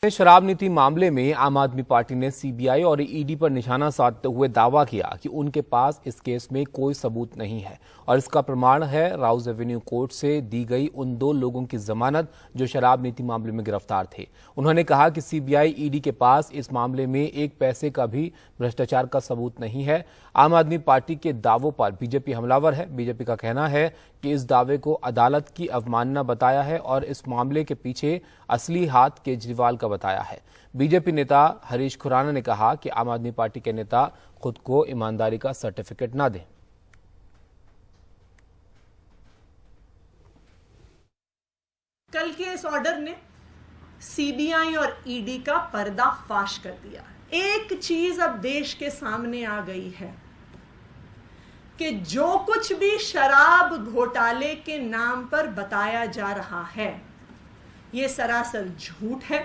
शराब नीति मामले में आम आदमी पार्टी ने सीबीआई और ईडी पर निशाना साधते हुए दावा किया कि उनके पास इस केस में कोई सबूत नहीं है और इसका प्रमाण है राउज एवेन्यू कोर्ट से दी गई उन 2 लोगों की जमानत जो शराब नीति मामले में गिरफ्तार थे। उन्होंने कहा कि सीबीआई ईडी के पास इस मामले में एक पैसे का भी भ्रष्टाचार का सबूत नहीं है। आम आदमी पार्टी के दावों पर बीजेपी हमलावर है। बीजेपी का कहना है कि इस दावे को अदालत की अवमानना बताया है और इस मामले के पीछे असली हाथ केजरीवाल का बताया है। बीजेपी नेता हरीश खुराना ने कहा कि आम आदमी पार्टी के नेता खुद को ईमानदारी का सर्टिफिकेट न दें। कल के इस ऑर्डर ने सीबीआई और ईडी का पर्दाफाश कर दिया। एक चीज अब देश के सामने आ गई है कि जो कुछ भी शराब घोटाले के नाम पर बताया जा रहा है ये सरासर झूठ है,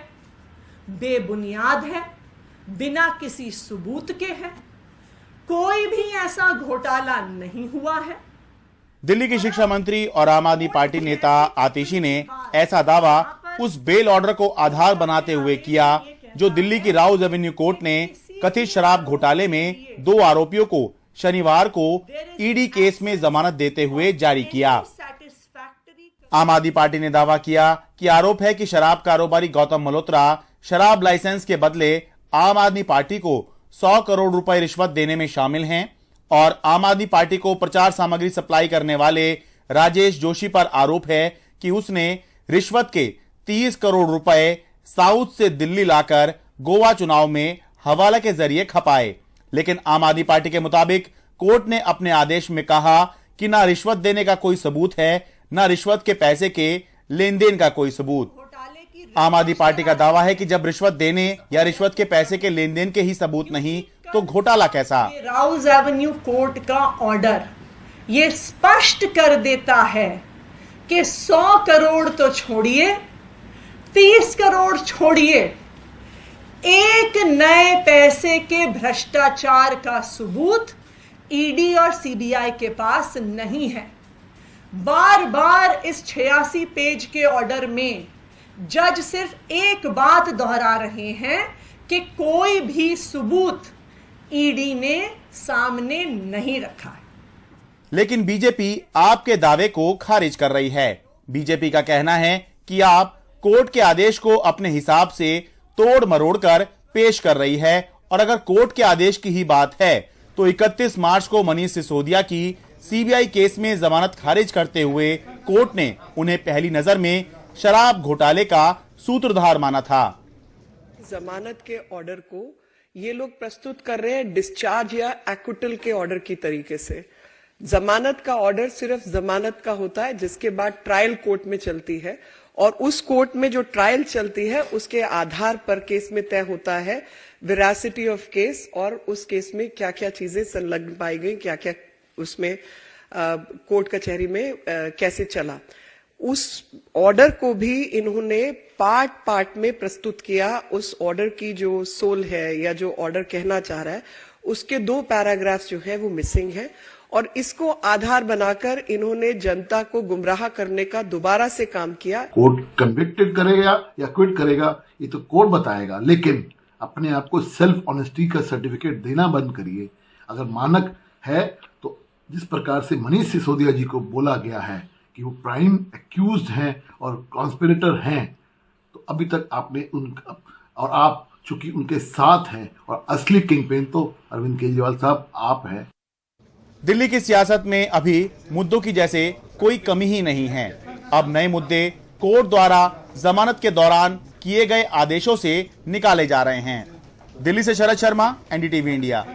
बेबुनियाद है, बिना किसी सबूत के है। कोई भी ऐसा घोटाला नहीं हुआ है। दिल्ली की शिक्षा मंत्री और आम आदमी पार्टी नेता आतिशी ने ऐसा दावा उस बेल ऑर्डर को आधार बनाते हुए किया जो दिल्ली की राउज एवेन्यू कोर्ट ने कथित शराब घोटाले में 2 आरोपियों को शनिवार को ईडी केस में जमानत देते हुए जारी किया। आम आदमी पार्टी ने दावा किया कि आरोप है कि शराब कारोबारी गौतम मल्होत्रा शराब लाइसेंस के बदले आम आदमी पार्टी को 100 करोड़ रुपए रिश्वत देने में शामिल हैं और आम आदमी पार्टी को प्रचार सामग्री सप्लाई करने वाले राजेश जोशी पर आरोप है कि उसने रिश्वत के 30 करोड़ रुपए साउथ से दिल्ली लाकर गोवा चुनाव में हवाला के जरिए खपाए। लेकिन आम आदमी पार्टी के मुताबिक कोर्ट ने अपने आदेश में कहा कि ना रिश्वत देने का कोई सबूत है, ना रिश्वत के पैसे के लेन देन का कोई सबूत। आम आदमी पार्टी का दावा है कि जब रिश्वत देने या रिश्वत के पैसे के लेन देन के ही सबूत नहीं तो घोटाला कैसा। राउज एवेन्यू कोर्ट का ऑर्डर ये स्पष्ट कर देता है कि 100 करोड़ तो छोड़िए, 30 करोड़ छोड़िए, एक नए पैसे के भ्रष्टाचार का सबूत ईडी और सीबीआई के पास नहीं है। बार बार इस 86 पेज के ऑर्डर में जज सिर्फ एक बात दोहरा रहे हैं कि कोई भी सबूत ईडी ने सामने नहीं रखा है। लेकिन बीजेपी आपके दावे को खारिज कर रही है। बीजेपी का कहना है कि आप कोर्ट के आदेश को अपने हिसाब से तोड़ मरोड़ कर पेश कर रही है और अगर कोर्ट के आदेश की ही बात है तो 31 मार्च को मनीष सिसोदिया की सीबीआई केस में जमानत खारिज करते हुए कोर्ट ने उन्हें पहली नजर में शराब घोटाले का सूत्रधार माना था। जमानत के ऑर्डर को ये लोग प्रस्तुत कर रहे हैं डिस्चार्ज या एक्विटल के ऑर्डर की तरीके से। जमानत का ऑर्डर सिर्फ जमानत का होता है जिसके बाद ट्रायल कोर्ट में चलती है और उस कोर्ट में जो ट्रायल चलती है उसके आधार पर केस में तय होता है वेरासिटी ऑफ केस और उस केस में क्या क्या चीजें संलग्न पाई गई, क्या क्या उसमें कोर्ट कचहरी में कैसे चला। उस ऑर्डर को भी इन्होंने पार्ट पार्ट में प्रस्तुत किया। उस ऑर्डर की जो सोल है या जो ऑर्डर कहना चाह रहा है उसके 2 पैराग्राफ्स जो है वो मिसिंग है और इसको आधार बनाकर इन्होंने जनता को गुमराह करने का दोबारा से काम किया। कोर्ट कन्विक्टेड करेगा या क्विट करेगा ये तो कोर्ट बताएगा, लेकिन अपने आप को सेल्फ ऑनेस्टी का सर्टिफिकेट देना बंद करिए। अगर मानक है तो जिस प्रकार से मनीष सिसोदिया जी को बोला गया है कि वो प्राइम एक्यूज्ड हैं और कॉन्स्पिरेटर हैं, तो अभी तक आपने और आप चूंकि उनके साथ हैं और असली किंगपिन तो अरविंद केजरीवाल साहब आप हैं। दिल्ली की सियासत में अभी मुद्दों की जैसे कोई कमी ही नहीं है। अब नए मुद्दे कोर्ट द्वारा जमानत के दौरान किए गए आदेशों से निकाले जा रहे हैं। दिल्ली से शरद शर्मा, एनडीटीवी इंडिया।